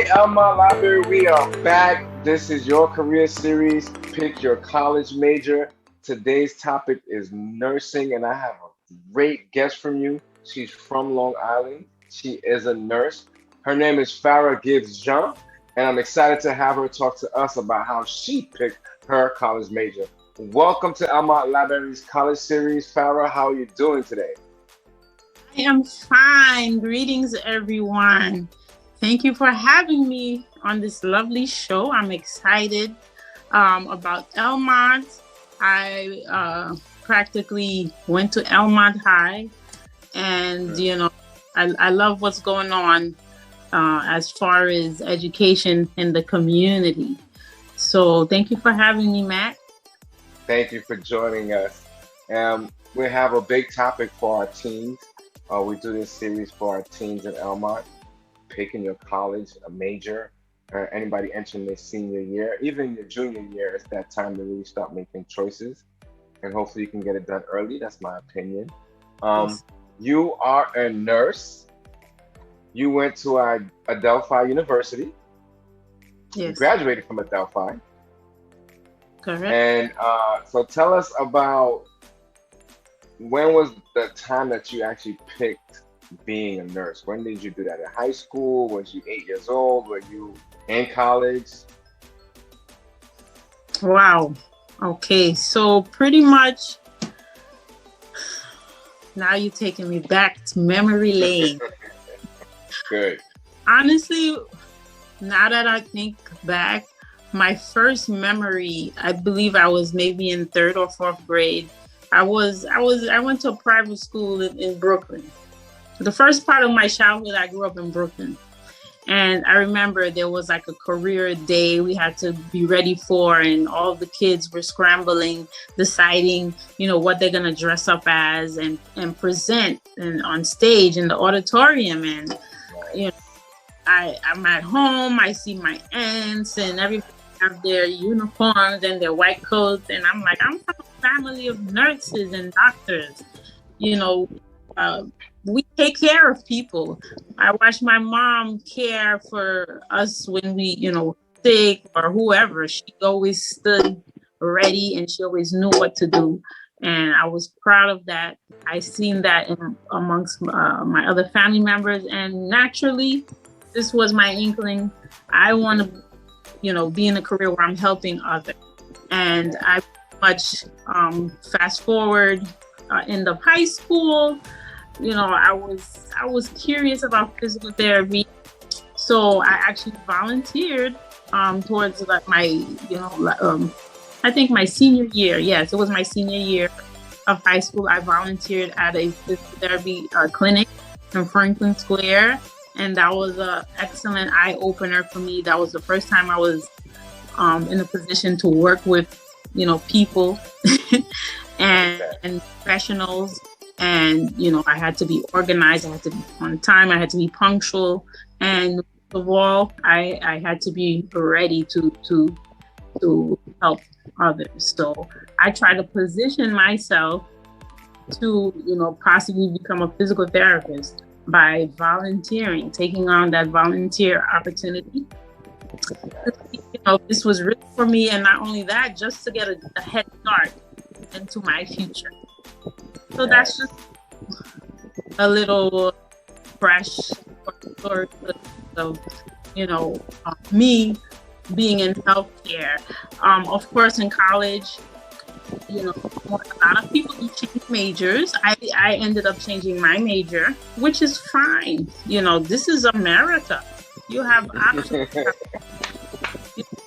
Elmont Library, we are back. This is your career series. Pick your college major. Today's topic is nursing, and I have a great guest from you. She's from Long Island. She is a nurse. Her name is Farrah Gibbs-Jean, and I'm excited to have her talk to us about how she picked her college major. Welcome to Elmont Library's college series. Farrah, how are you doing today? I am fine. Greetings, everyone. Thank you for having me on this lovely show. I'm excited about Elmont. I practically went to Elmont High, and I love what's going on as far as education in the community. So thank you for having me, Matt. Thank you for joining us. We have a big topic for our teens. We do this series for our teens in Elmont, picking your college, a major, or anybody entering their senior year, even your junior year. It's that time to really start making choices, and hopefully you can get it done early. That's my opinion. Yes. You are a nurse. You went to Adelphi University. You Yes, graduated from Adelphi. correct. And so tell us about when was the time that you actually picked being a nurse? When did you do that? In high school? Was you 8 years old? Were you in college? Wow. Okay, so pretty much now you're taking me back to memory lane. Good. Honestly, now that I think back, my first memory, I believe I was maybe in third or fourth grade. I went to a private school in Brooklyn. The first part of my childhood, I grew up in Brooklyn. And I remember there was like a career day we had to be ready for, and all the kids were scrambling, deciding, what they're gonna dress up as and present and on stage in the auditorium. And you know, I'm at home, I see my aunts and everybody have their uniforms and their white coats, and I'm like, I'm from a family of nurses and doctors. You know, uh, we take care of people. I watched my mom care for us when we, sick or whoever. She always stood ready and she always knew what to do. And I was proud of that. I seen that amongst my other family members. And naturally, this was my inkling. I want to, be in a career where I'm helping others. And I much fast forward, end of high school. I was curious about physical therapy, so I actually volunteered towards like my I think my senior year. Yes, it was my senior year of high school. I volunteered at a physical therapy clinic in Franklin Square, and that was an excellent eye opener for me. That was the first time I was in a position to work with people and professionals. And I had to be organized, I had to be on time, I had to be punctual, and above all, I had to be ready to help others. So I try to position myself to possibly become a physical therapist by volunteering, taking on that volunteer opportunity. This was really for me, and not only that, just to get a head start into my future. So that's just a little fresh story of, me being in healthcare. Of course, in college, a lot of people do change majors. I ended up changing my major, which is fine. This is America. You have options.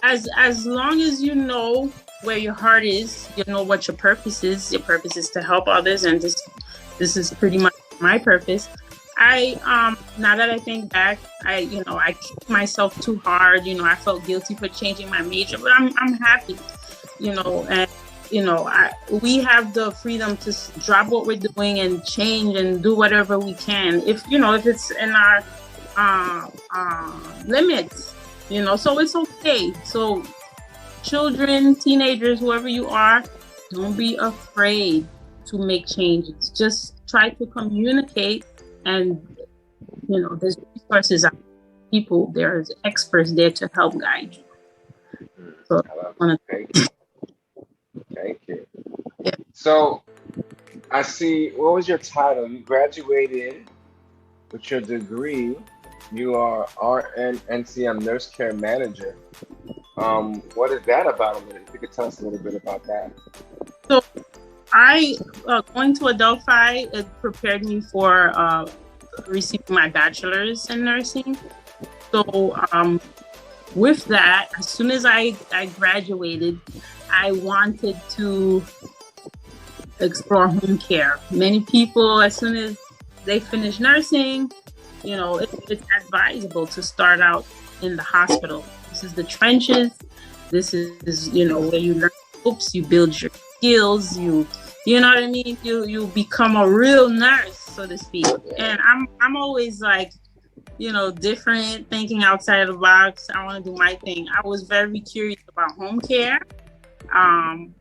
As long as you know where your heart is, you know what your purpose is. Your purpose is to help others, and this is pretty much my purpose. I now that I think back, I kicked myself too hard. I felt guilty for changing my major, but I'm happy. And we have the freedom to drop what we're doing and change and do whatever we can if it's in our limits. So it's okay. So children, teenagers, whoever you are, don't be afraid to make changes. Just try to communicate, and there's resources out. people, there's experts there to help guide you. So I love one it. of Thank you. Thank you. yeah. So I see, what was your title? You graduated with your degree. You are RN NCM Nurse Care Manager. What is that about a little? If you could tell us a little bit about that. So I going to Adelphi, it prepared me for receiving my bachelor's in nursing. So with that, as soon as I graduated, I wanted to explore home care. Many people, as soon as they finish nursing, it's advisable to start out in the hospital. This is the trenches. This is where you learn ropes, you build your skills, you know what I mean? You become a real nurse, so to speak. And I'm always like, different, thinking outside of the box. I want to do my thing. I was very curious about home care.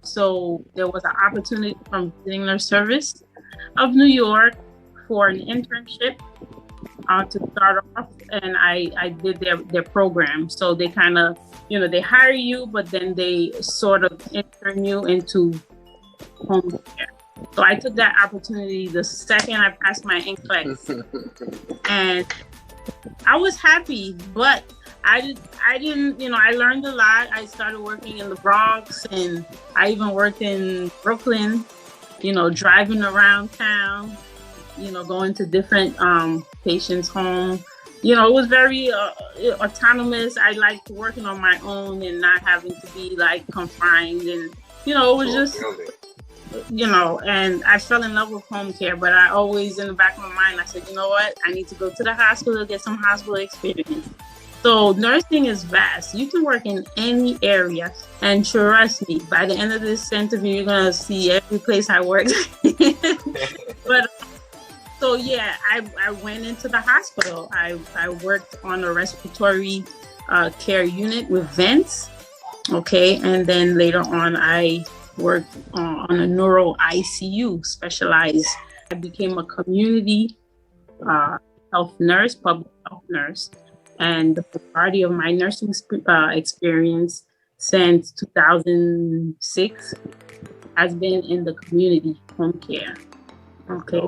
So there was an opportunity from visiting nurse service of New York for an internship to start off, and I did their program. So they kind of, they hire you, but then they sort of intern you into home care. So I took that opportunity the second I passed my NCLEX, and I was happy, but I didn't, I learned a lot. I started working in the Bronx, and I even worked in Brooklyn, driving around town, going to different patients' home. It was very autonomous. I liked working on my own and not having to be like confined, and it was just, and I fell in love with home care, but I always, in the back of my mind, I said, you know what, I need to go to the hospital, get some hospital experience. So nursing is vast. You can work in any area, and trust me, by the end of this interview, you're gonna see every place I worked. But so yeah, I went into the hospital. I worked on a respiratory care unit with vents. Okay, and then later on, I worked on a neuro ICU, specialized. I became a community health nurse, public health nurse, and the majority of my nursing experience since 2006 has been in the community home care. Okay,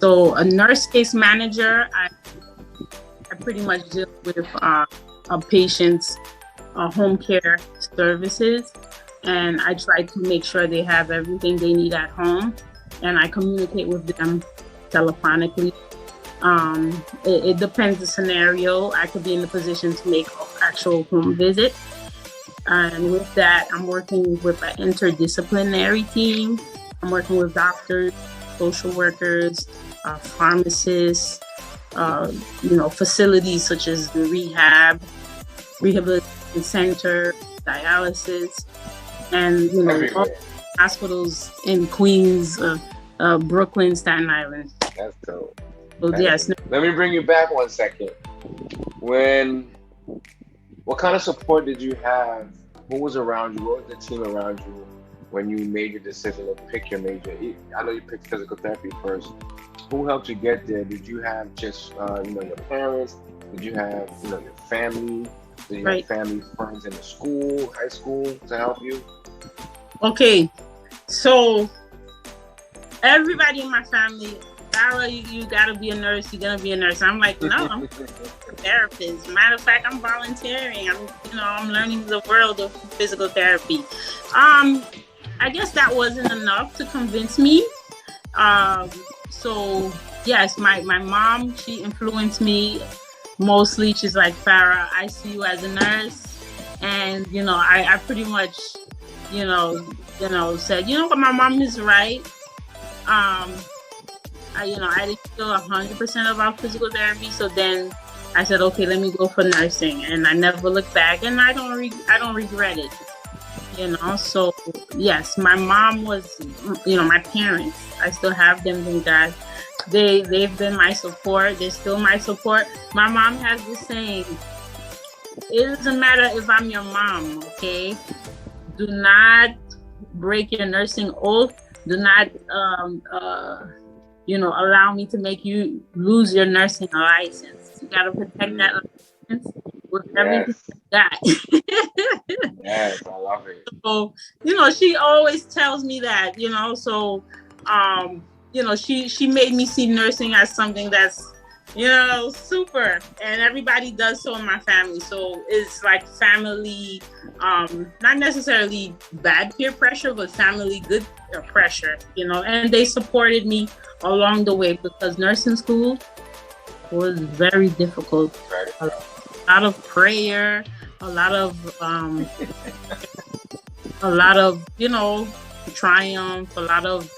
so a nurse case manager, I pretty much deal with a patient's home care services, and I try to make sure they have everything they need at home, and I communicate with them telephonically. It depends the scenario. I could be in the position to make an actual home visit, and with that, I'm working with an interdisciplinary team. I'm working with doctors, social workers, pharmacists, facilities such as the rehabilitation center, dialysis, and all hospitals in Queens, Brooklyn, Staten Island. That's dope. So yes. Let me bring you back 1 second. What kind of support did you have? Who was around you? What was the team around you when you made your decision to pick your major? I know you picked physical therapy first. Who helped you get there? Did you have just your parents? Did you have your family? Did you have family, friends in the school, high school to help you? Okay, so everybody in my family, Farrah, you gotta be a nurse. You're gonna be a nurse. I'm like, no, I'm a therapist. Matter of fact, I'm volunteering. I'm learning the world of physical therapy. I guess that wasn't enough to convince me. So yes, my mom, she influenced me mostly. She's like, Farrah, I see you as a nurse, and I pretty much, said, what, my mom is right. I didn't feel 100% about physical therapy, so then I said, okay, let me go for nursing, and I never looked back, and I don't regret it. So yes, my mom was, my parents, I still have them, thank God. They've been my support. They're still my support. My mom has this saying, it doesn't matter if I'm your mom, okay? Do not break your nursing oath. Do not, allow me to make you lose your nursing license. You gotta protect that. with everything Yes. I got. Yes. I love it. So, she always tells me that, so, um, she made me see nursing as something that's, super. And everybody does so in my family. So it's like family, not necessarily bad peer pressure, but family good pressure, and they supported me along the way because nursing school was very difficult. Right. A lot of prayer, a lot of, triumph, a lot of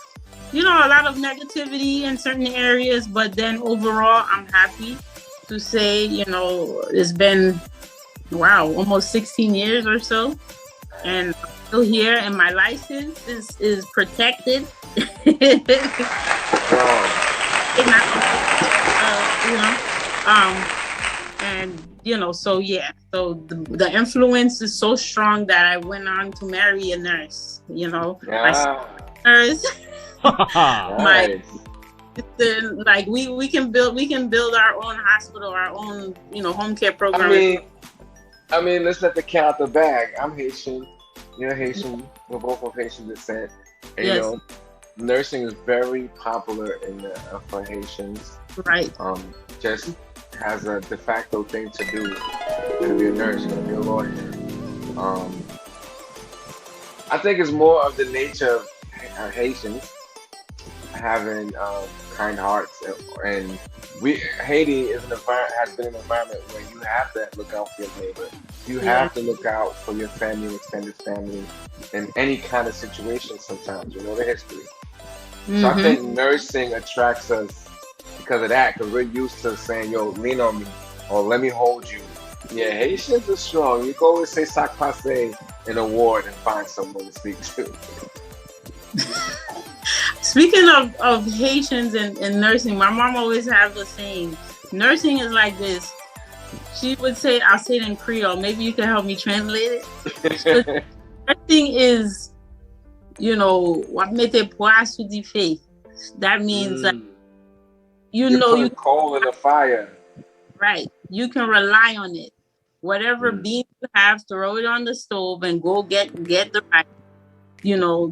negativity in certain areas, but then overall I'm happy to say, it's been, wow, almost 16 years or so, and I'm still here, and my license is protected. Strong. You know, and so yeah, so the influence is so strong that I went on to marry a nurse. My Yeah. nurse, my Nice. sister, like we can build our own hospital, our own home care I program. mean, let's let the cat out the bag. I'm Haitian. You're Haitian. We're both of Haitian descent. And, Yes, nursing is very popular for Haitians. right. Just as a de facto thing to do. You're gonna be a nurse. You're gonna be a lawyer. Um, I think it's more of the nature of Haitians having kind hearts, and we Haiti is has been an environment where you have to look out for your neighbor. You Yeah. have to look out for your family and extended family in any kind of situation. Sometimes you know the history. So I think Mm-hmm. nursing attracts us because of that, because we're used to saying, "Yo, lean on me," or "Let me hold you." Yeah, Haitians are strong. You can always say "sac passe" in a ward and find someone to speak to. Speaking of Haitians and nursing, my mom always have the saying, nursing is like this. She would say, I'll say it in Creole. Maybe you can help me translate it. So nursing is, what mette pois sous du feu. That means that, Mm. you You're know, you putting coal in the fire. right. You can rely on it. Whatever Mm. beans you have, throw it on the stove and go get the rice.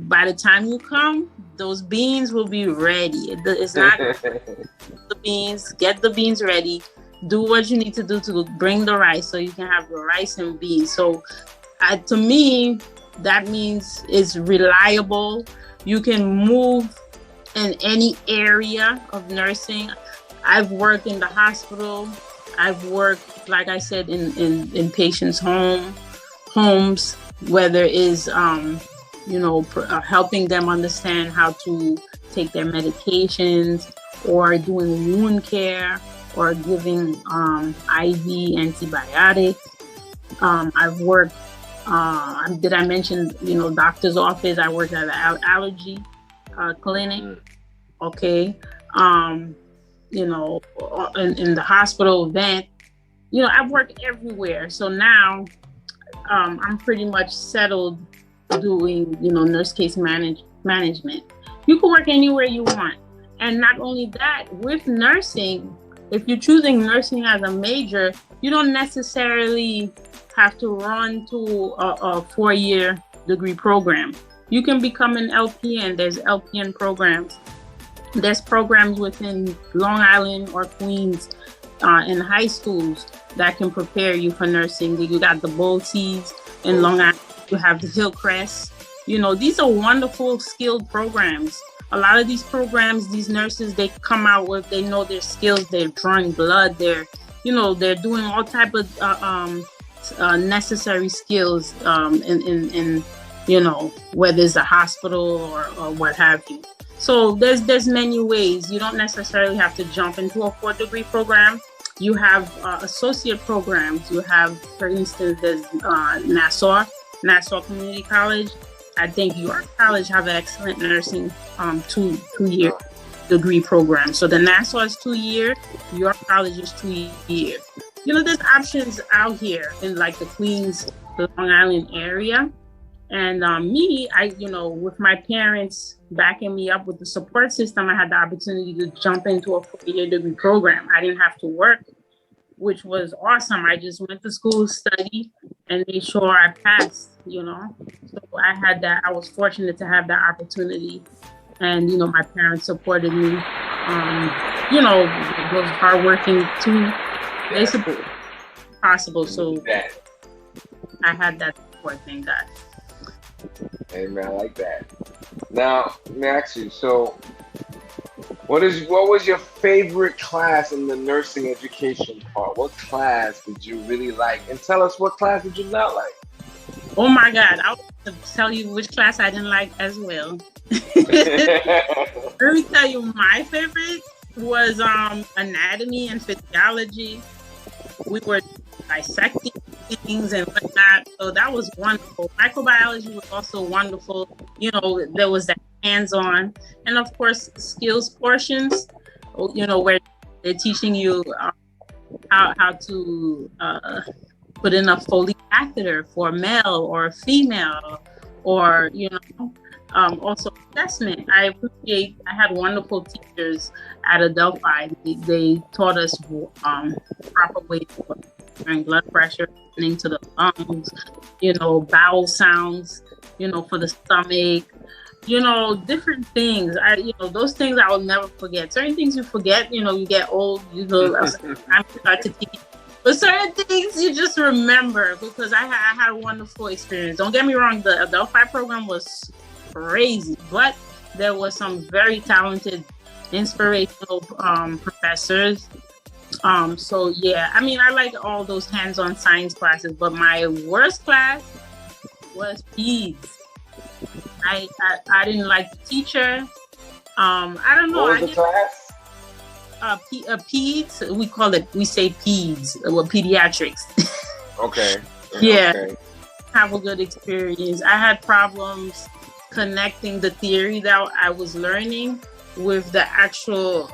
By the time you come, those beans will be ready. It's not the beans. Get the beans ready. Do what you need to do to bring the rice so you can have the rice and beans. So, to me, that means it's reliable. You can move in any area of nursing. I've worked in the hospital. I've worked, like I said, in patients' homes, whether it's helping them understand how to take their medications, or doing wound care, or giving IV antibiotics. I've worked. Did I mention doctor's office? I worked at an allergy clinic. Mm. Okay. Um, in the hospital vent. I've worked everywhere. So now I'm pretty much settled doing, nurse case management. You can work anywhere you want. And not only that, with nursing, if you're choosing nursing as a major, you don't necessarily have to run to a 4-year degree program. You can become an LPN. There's LPN programs. There's programs within Long Island or Queens in high schools that can prepare you for nursing. You got the Bolties in Long Island. You have the Hillcrest. These are wonderful, skilled programs. A lot of these programs, these nurses, they come out with, they know their skills. They're drawing blood. They're doing all type of necessary skills in whether it's a hospital or what have you. So there's many ways. You don't necessarily have to jump into a 4-degree program. You have associate programs. You have, for instance, there's Nassau Community College. I think York College have an excellent nursing 2-year degree program. So the Nassau is 2-year, York College is 2-year. There's options out here in like the Queens, the Long Island area. And with my parents backing me up with the support system, I had the opportunity to jump into a 4-year degree program. I didn't have to work. which was awesome. I just went to school, studied, and made sure I passed, So I was fortunate to have that opportunity. And, my parents supported me. Was hardworking too. They support possible. So I had that support, thank God. Hey man, I like that. Now, let me ask you, so what was your favorite class in the nursing education part? What class did you really like? And tell us, what class did you not like? Oh my God, I'll tell you which class I didn't like as well. Let me tell you, my favorite was anatomy and physiology. We were dissecting things and whatnot, so that was wonderful. Microbiology was also wonderful. There was that hands-on, and of course skills portions, where they're teaching you how to put in a Foley catheter for a male or a female, or also assessment. I had wonderful teachers at Adelphi. They taught us proper way for measuring blood pressure, listening to the lungs, bowel sounds, for the stomach, different things. Those things I will never forget. Certain things you forget, you get old, I'm start to teach. But certain things you just remember, because I had a wonderful experience. Don't get me wrong, the Adelphi program was crazy, but there was some very talented, inspirational professors. So yeah, I like all those hands-on science classes, but my worst class was peds. I didn't like the teacher. I don't know. What was the class? Peds. We say peds. Pediatrics. Okay. Yeah. Okay. Have a good experience. I had problems connecting the theory that I was learning with the actual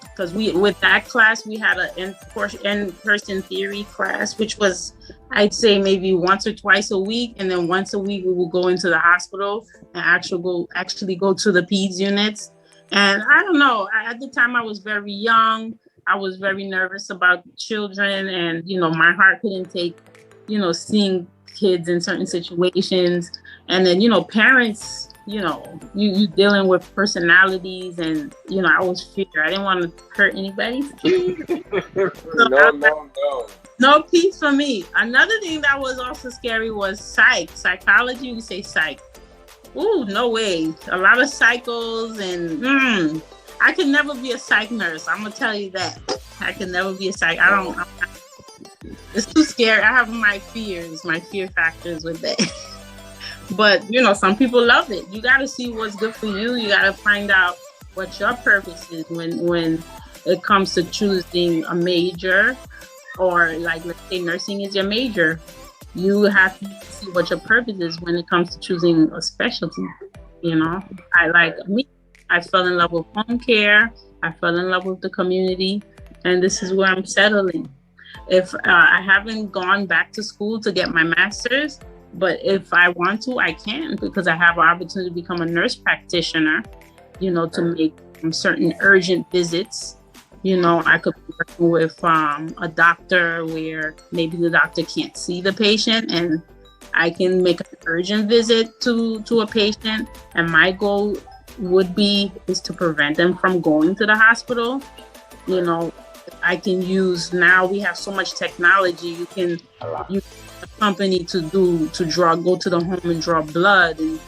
because with that class we had an in-person theory class, which was, I'd say, maybe once or twice a week, and then once a week we will go into the hospital and actually go to the peds units. And I don't know, at the time I was very young. I was very nervous about children, and my heart couldn't take seeing kids in certain situations. And then parents, you dealing with personalities, and I was fear. I didn't want to hurt anybody's kids. No peace for me. Another thing that was also scary was psychology. We say psych. Ooh, no way. A lot of cycles, and I could never be a psych nurse. I'm gonna tell you that. I could never be a psych. It's too scary. I have my fear factors with that. But some people love it. You got to see what's good for you. You got to find out what your purpose is when it comes to choosing a major, or like, let's say nursing is your major. You have to see what your purpose is when it comes to choosing a specialty. I fell in love with home care. I fell in love with the community, and this is where I'm settling. If I haven't gone back to school to get my master's, but if I want to, I can, because I have an opportunity to become a nurse practitioner, to make certain urgent visits. I could be working with a doctor where maybe the doctor can't see the patient, and I can make an urgent visit to a patient. And my goal is to prevent them from going to the hospital. I can use, now we have so much technology. You can use a company to go to the home and draw blood, and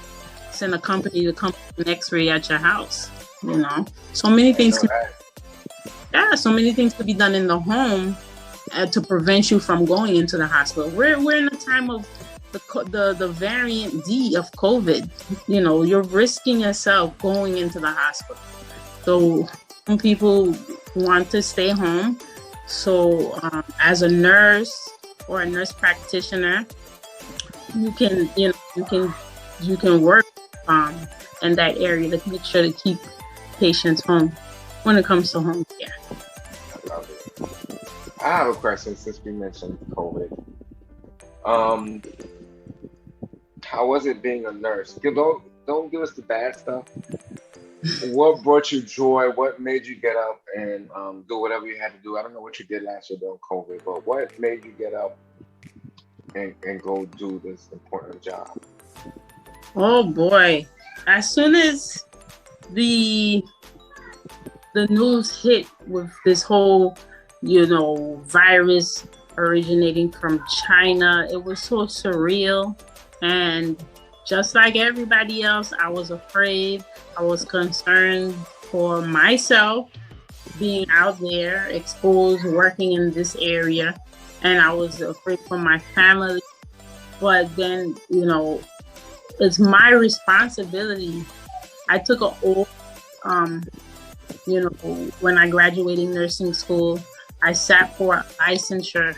send a company to come do an x-ray at your house. So many things. So many things could be done in the home to prevent you from going into the hospital. We're in a time of the variant D of COVID. You're risking yourself going into the hospital. So some people want to stay home. So as a nurse or a nurse practitioner, you can work in that area to make sure to keep patients home when it comes to home care. I love it. I have a question since we mentioned COVID. How was it being a nurse? Don't give us the bad stuff. what brought you joy? What made you get up and do whatever you had to do? I don't know what you did last year during COVID, but what made you get up and go do this important job? Oh boy. As soon as the the news hit with this whole, virus originating from China, it was so surreal. And just like everybody else, I was afraid. I was concerned for myself being out there, exposed, working in this area. And I was afraid for my family. But then, it's my responsibility. I took an oath, you know, when I graduated nursing school, I sat for licensure.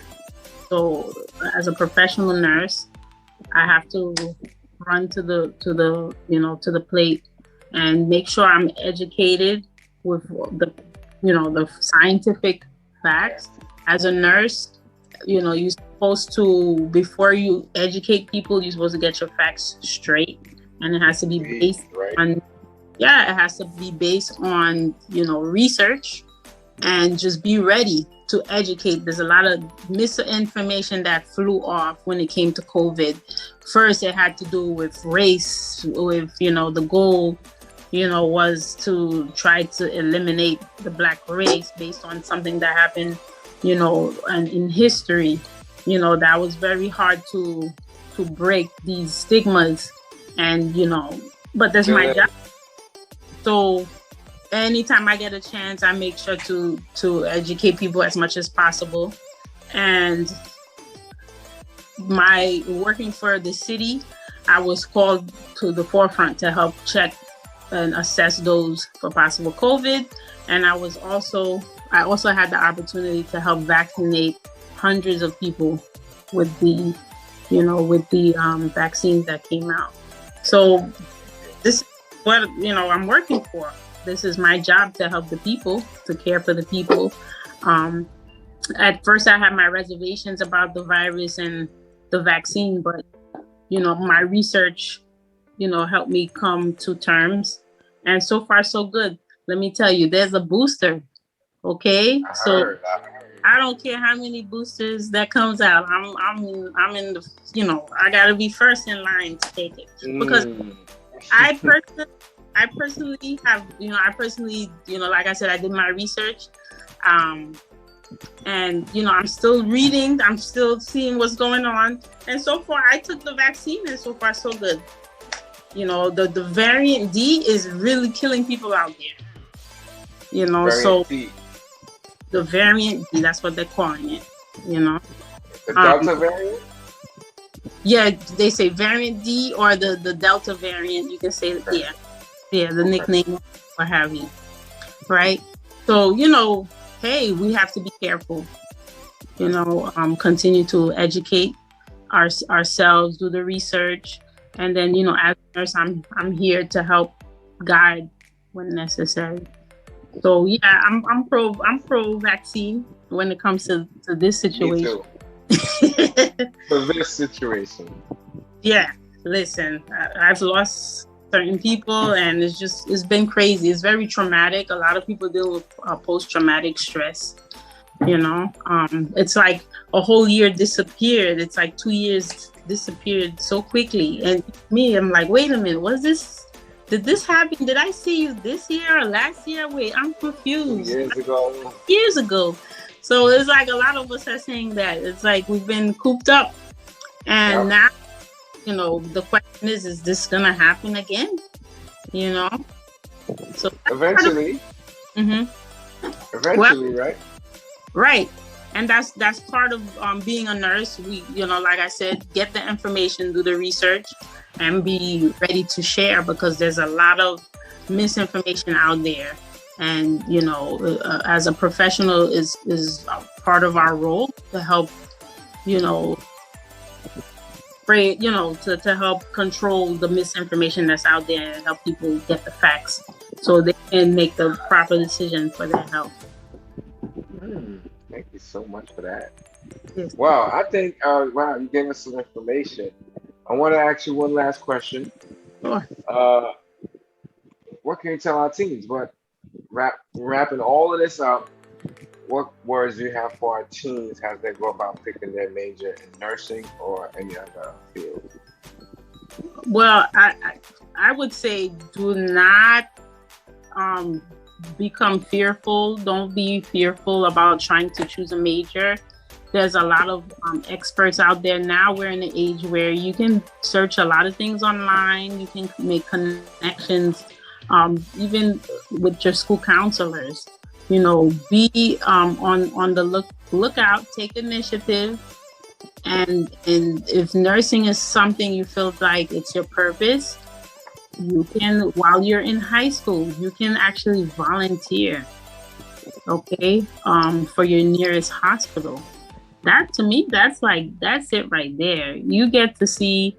So as a professional nurse, I have to run to the plate and make sure I'm educated with the scientific facts. As a nurse, you're supposed to, before you educate people, you're supposed to get your facts straight, and it has to be based on, it has to be based on, research, and just be ready to educate. There's a lot of misinformation that flew off when it came to COVID. First, it had to do with race, with, the goal, was to try to eliminate the Black race based on something that happened, and in history, that was very hard to break these stigmas. And, but that's my job. So anytime I get a chance, I make sure to educate people as much as possible. And my working for the city, I was called to the forefront to help check and assess those for possible COVID. And I also had the opportunity to help vaccinate hundreds of people with the vaccines that came out. So this is what, I'm working for. This is my job, to help the people, to care for the people. At first, I had my reservations about the virus and the vaccine, but, my research, helped me come to terms. And so far, so good. Let me tell you, there's a booster. Okay, I don't care how many boosters that comes out. I'm in the, I gotta be first in line to take it, because I personally have, like I said, I did my research, and I'm still reading, I'm still seeing what's going on, and so far I took the vaccine, and so far so good. The variant D is really killing people out there. Variant D. The variant D, that's what they're calling it. The Delta variant? Yeah, they say variant D or the Delta variant. You can say, the nickname, what have you, right? So, hey, we have to be careful, continue to educate ourselves, do the research. And then, as a nurse, I'm here to help guide when necessary. So yeah, I'm pro vaccine when it comes to this situation. Me too. For this situation. Yeah, listen, I've lost certain people, and it's been crazy. It's very traumatic. A lot of people deal with post-traumatic stress. It's like a whole year disappeared. It's like 2 years disappeared so quickly. And me, I'm like, wait a minute, what's this? Did this happen? Did I see you this year or last year? Wait, I'm confused. Years ago. So it's like a lot of us are saying that. It's like we've been cooped up. And now, the question is this going to happen again? So eventually. Eventually, right? Right. And that's part of being a nurse. We, like I said, get the information, do the research, and be ready to share, because there's a lot of misinformation out there. And, as a professional is part of our role to help, to help control the misinformation that's out there and help people get the facts so they can make the proper decision for their health. Thank you so much for that. Yes. Wow, I think, you gave us some information. I want to ask you one last question. Sure. What what can you tell our teens? But wrapping all of this up, what words do you have for our teens as they go about picking their major in nursing or any other field? Well, I would say do not um, become fearful. Don't be fearful about trying to choose a major. There's a lot of experts out there now. We're in an age where you can search a lot of things online. You can make connections, even with your school counselors. You know, be on the lookout. Take initiative, and if nursing is something you feel like it's your purpose, you can, while you're in high school, you can actually volunteer. Okay, for your nearest hospital. That to me, that's it right there. You get to see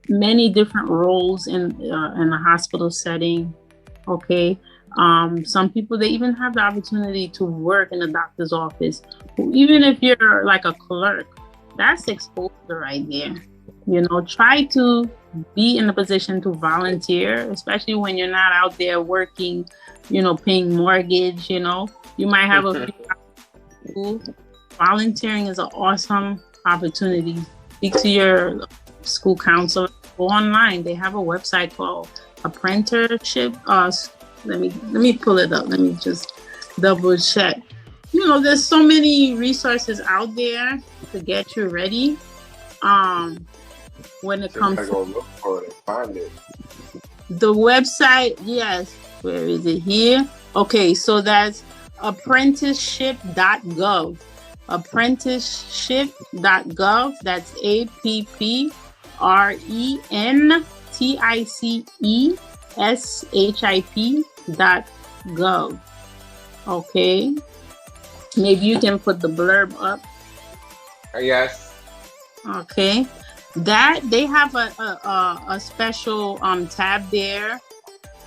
many different roles in a hospital setting. Okay, some people, they even have the opportunity to work in a doctor's office. Even if you're like a clerk, that's exposure right there. You know, try to be in a position to volunteer, especially when you're not out there working, you know, paying mortgage. You know, you might have a few. Volunteering is an awesome opportunity. Speak to your school counselor. Go online. They have a website called Apprenticeship. Let me pull it up. Let me just double check. You know, there's so many resources out there to get you ready. When it comes to go look for it and find it. The website, yes. Where is it here? Okay, so that's apprenticeship.gov. Apprenticeship.gov. That's APPRENTICESHIP.gov. Okay. Maybe you can put the blurb up. Yes. Okay. That they have a special tab there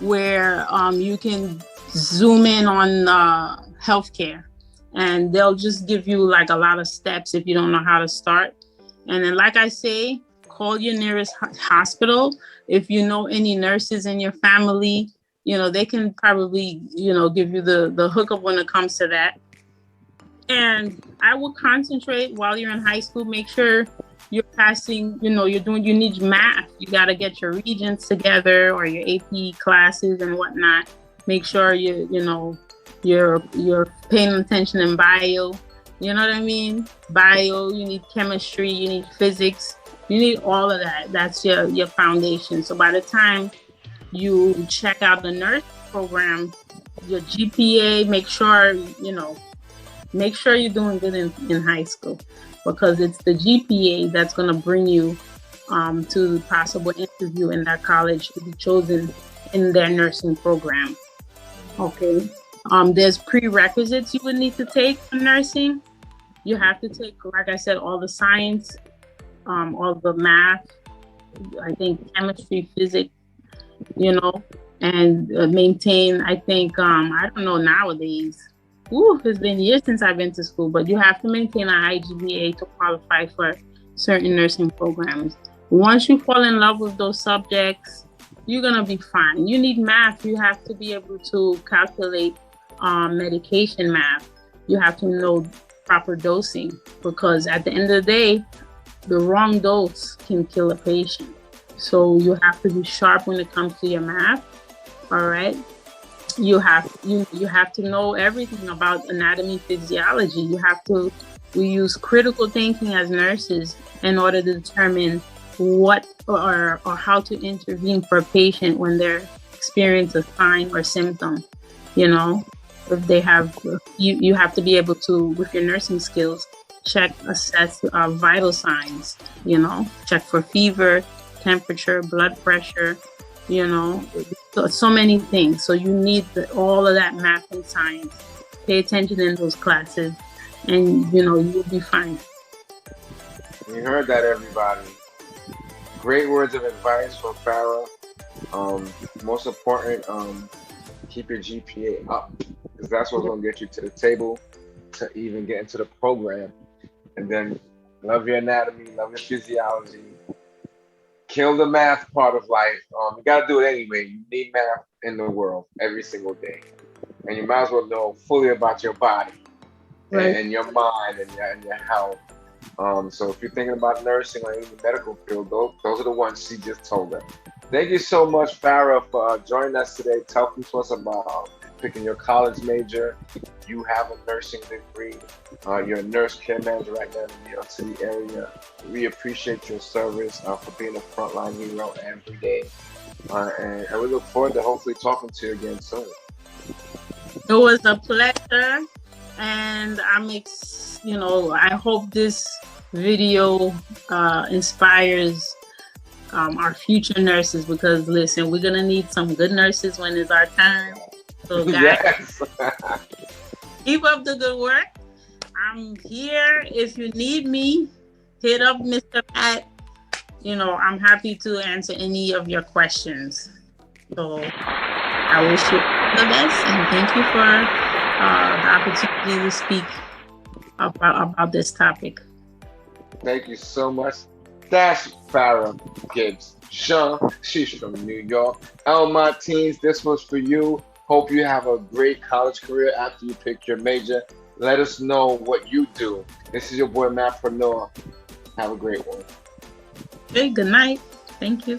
where you can zoom in on healthcare, and they'll just give you like a lot of steps if you don't know how to start. And then, like I say, call your nearest hospital. If you know any nurses in your family, you know, they can probably, you know, give you the hookup when it comes to that. And I will concentrate while you're in high school. Make sure you're passing, you know, you need math. You got to get your regents together or your AP classes and whatnot. Make sure you're paying attention in bio. You know what I mean? Bio, you need chemistry, you need physics, you need all of that. That's your foundation. So by the time you check out the nurse program, your GPA, make sure you're doing good in high school, because it's the GPA that's going to bring you to the possible interview in that college to be chosen in their nursing program. Okay. There's prerequisites you would need to take for nursing. You have to take, like I said, all the science, all the math, I think chemistry, physics, you know, and maintain, I think, I don't know nowadays. It's been years since I've been to school, but you have to maintain a high GPA to qualify for certain nursing programs. Once you fall in love with those subjects, you're going to be fine. You need math. You have to be able to calculate medication math. You have to know proper dosing, because at the end of the day, the wrong dose can kill a patient. So you have to be sharp when it comes to your math. All right. You have to know everything about anatomy, physiology. We use critical thinking as nurses in order to determine what or how to intervene for a patient when they're experiencing a sign or symptom. You know, if they have, you have to be able to, with your nursing skills, assess vital signs. You know, check for fever, temperature, blood pressure. You know, so many things. So you need all of that math and science. Pay attention in those classes, and you'll be fine. You heard that, everybody. Great words of advice from Farrah. Most important, keep your GPA up, because that's what's going to get you to the table to even get into the program. And then love your anatomy, love your physiology. Kill the math part of life. You gotta do it anyway. You need math in the world every single day, and you might as well know fully about your body Right. and your mind and your health. So if you're thinking about nursing or in the medical field, those are the ones she just told us. Thank you so much, Farrah, for joining us today, talking to us about picking your college major. You have a nursing degree. You're a nurse care manager right now in the New York City area. We appreciate your service for being a frontline hero every day. And we look forward to hopefully talking to you again soon. It was a pleasure, and I hope this video inspires our future nurses, because listen, we're gonna need some good nurses when it's our time. So guys, Yes. keep up the good work. I'm here. If you need me, hit up Mr. Pat. I'm happy to answer any of your questions. So I wish you the best, and thank you for the opportunity to speak about this topic. Thank you so much. That's Farrah Gibbs-Jean. She's from New York. Elmont teens, this was for you. Hope you have a great college career after you pick your major. Let us know what you do. This is your boy Matpreneur. Have a great one. Okay, good night. Thank you.